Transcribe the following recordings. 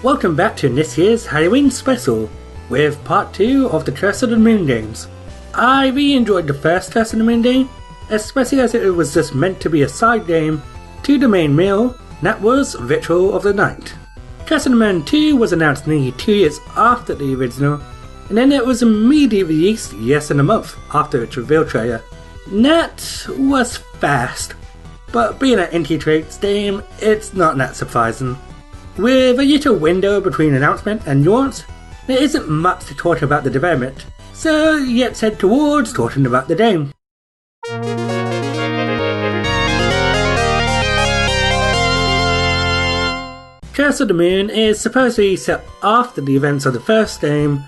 Welcome back to this year's Halloween special, with part 2 of the Curse of the Moon games. I really enjoyed the first Curse of the Moon game, especially as it was just meant to be a side game to the main meal, that was Ritual of the Night. Curse of the Moon 2 was announced nearly 2 years after the original, and then it was immediately released less than a month after its reveal trailer. That was fast, but being an indie traits game, it's not that surprising. With a little window between announcement and launch, there isn't much to talk about the development, so let's head towards talking about the game. Curse of the Moon is supposedly set after the events of the first game,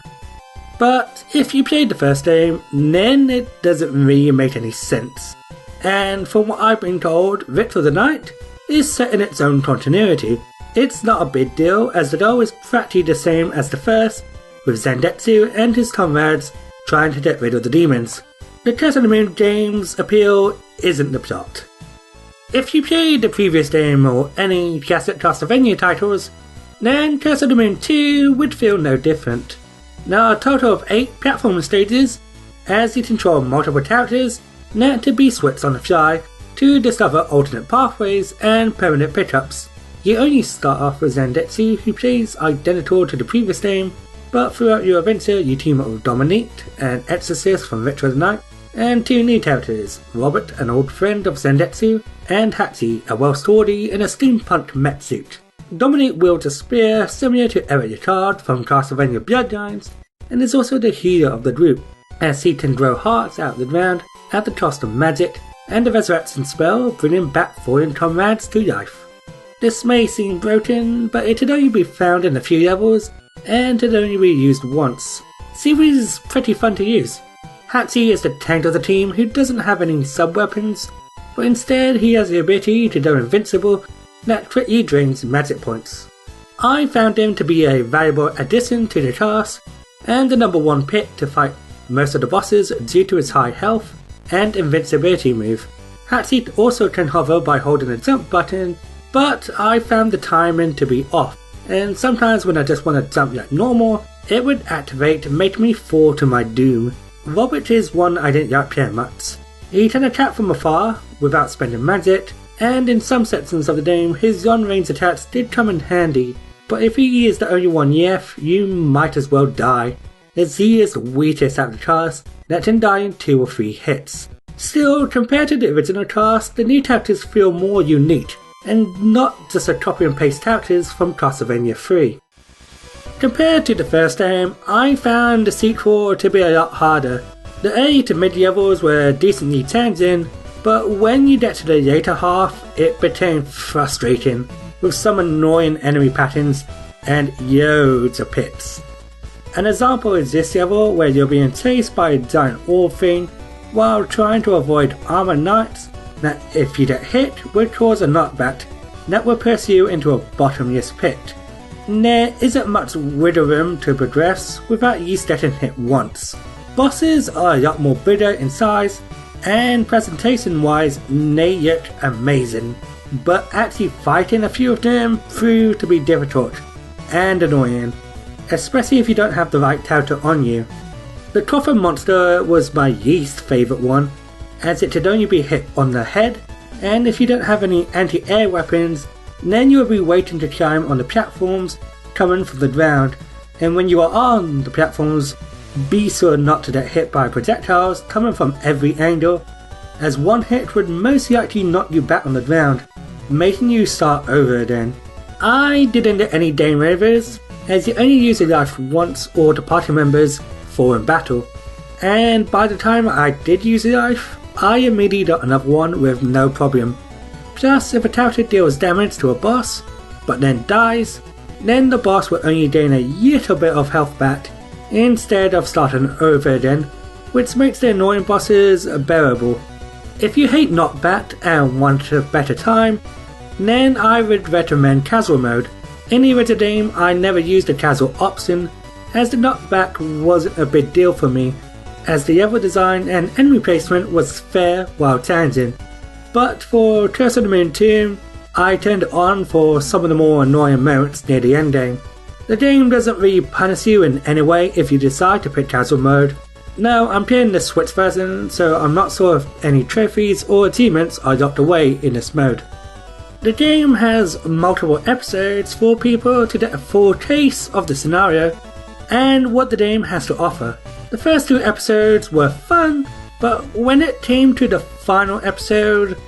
but if you played the first game, then it doesn't really make any sense. And from what I've been told, Ritual of the Night is set in its own continuity. It's not a big deal, as the goal is practically the same as the first, with Zangetsu and his comrades trying to get rid of the demons. The Curse of the Moon game's appeal isn't the plot. If you played the previous game or any classic Castlevania titles, then Curse of the Moon 2 would feel no different. There are a total of 8 platform stages, as you control multiple characters, meant to be switched on the fly to discover alternate pathways and permanent pickups. You only start off with Zangetsu, who plays identical to the previous game, but throughout your adventure you team up with Dominique, an exorcist from Ritual of the Night, and 2 new characters, Robert, an old friend of Zangetsu, and Hatsi, a well-swordy in a steampunk mech suit. Dominique wields a spear similar to Eric Ricard from Castlevania Bloodlines, and is also the healer of the group, as he can grow hearts out of the ground at the cost of magic and the resurrection spell, bringing back fallen comrades to life. This may seem broken, but it could only be found in a few levels, and could only be used once. Seaweed is pretty fun to use. Hatsi is the tank of the team who doesn't have any sub-weapons, but instead he has the ability to go invincible that quickly drains magic points. I found him to be a valuable addition to the class, and the number 1 pick to fight most of the bosses due to his high health and invincibility move. Hatsi also can hover by holding the jump button, but I found the timing to be off, and sometimes when I just want to jump like normal, it would activate and make me fall to my doom. Robert is one I didn't like playing much. He can attack from afar without spending magic, and in some sections of the game his long-range attacks did come in handy, but if he is the only one left, you might as well die, as he is the weakest out of the class that can die in 2 or 3 hits. Still, compared to the original cast, the new characters feel more unique, and not just a copy and paste characters from Castlevania 3. Compared to the first game, I found the sequel to be a lot harder. The early to mid levels were decently challenging, but when you get to the later half, it became frustrating, with some annoying enemy patterns and loads of pits. An example is this level where you're being chased by a giant orb thing while trying to avoid armored knights that, if you get hit, would cause a knockback that will press you into a bottomless pit. There isn't much wiggle room to progress without you getting hit once. Bosses are a lot more bigger in size, and presentation wise they look amazing, but actually fighting a few of them proved to be difficult and annoying, especially if you don't have the right character on you. The coffin monster was my least favourite one, as it could only be hit on the head, and if you don't have any anti-air weapons, then you will be waiting to climb on the platforms coming from the ground, and when you are on the platforms, be sure not to get hit by projectiles coming from every angle, as one hit would most likely knock you back on the ground, making you start over again. I didn't get any game overs, as you only use your life once or the party members fall in battle, and by the time I did use a life, I immediately got another one with no problem. Plus, if a character deals damage to a boss, but then dies, then the boss will only gain a little bit of health back instead of starting over again, which makes the annoying bosses bearable. If you hate knockback and want a better time, then I would recommend casual mode. In the original game, I never used the casual option, as the knockback wasn't a big deal for me, as the level design and enemy placement was fair while challenging. But for Curse of the Moon 2, I turned it on for some of the more annoying moments near the endgame. The game doesn't really punish you in any way if you decide to pick casual mode. Now, I'm playing the Switch version, so I'm not sure if any trophies or achievements are locked away in this mode. The game has multiple episodes for people to get a full taste of the scenario and what the game has to offer. The first 2 episodes were fun, but when it came to the final episode,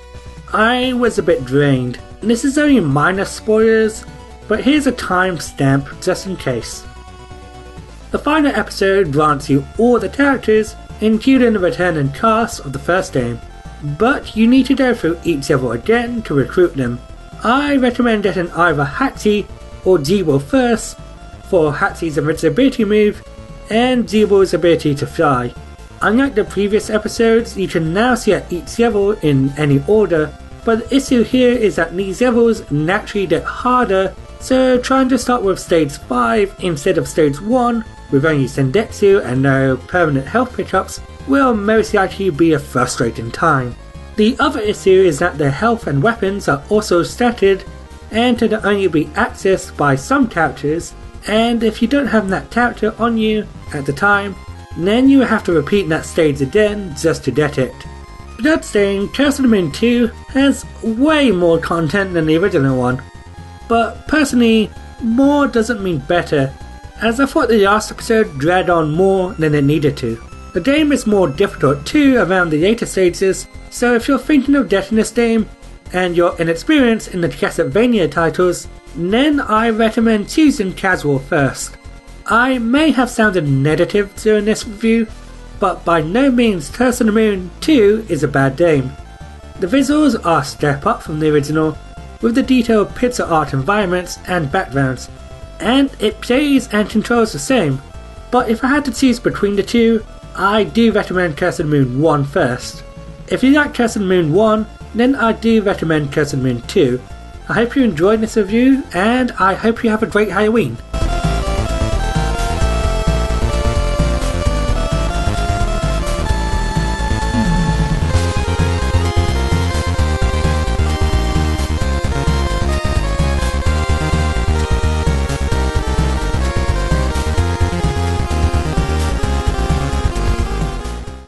I was a bit drained. This is only minor spoilers, but here's a timestamp just in case. The final episode grants you all the characters, including the returning cast of the first game, but you need to go through each level again to recruit them. I recommend getting either Hatchy or Zeebo first for Hatchy's invincibility move and Zeebo's ability to fly. Unlike the previous episodes, you can now see at each level in any order, but the issue here is that these levels naturally get harder, so trying to start with stage 5 instead of stage 1 with only Sendetsu and no permanent health pickups will most likely be a frustrating time. The other issue is that the health and weapons are also statted and can only be accessed by some characters, and if you don't have that character on you at the time, then you have to repeat that stage again just to get it. Bloodstained Curse of the Moon 2 has way more content than the original one, but personally, more doesn't mean better, as I thought the last episode dragged on more than it needed to. The game is more difficult too around the later stages, so if you're thinking of getting this game and you're inexperienced in the Castlevania titles, then I recommend choosing casual first. I may have sounded negative during this review, but by no means Curse of the Moon 2 is a bad game. The visuals are a step up from the original, with the detailed pixel art environments and backgrounds, and it plays and controls the same, but if I had to choose between the two, I do recommend Curse of the Moon 1 first. If you like Curse of the Moon 1, then I do recommend Curse of the Moon 2. I hope you enjoyed this review, and I hope you have a great Halloween.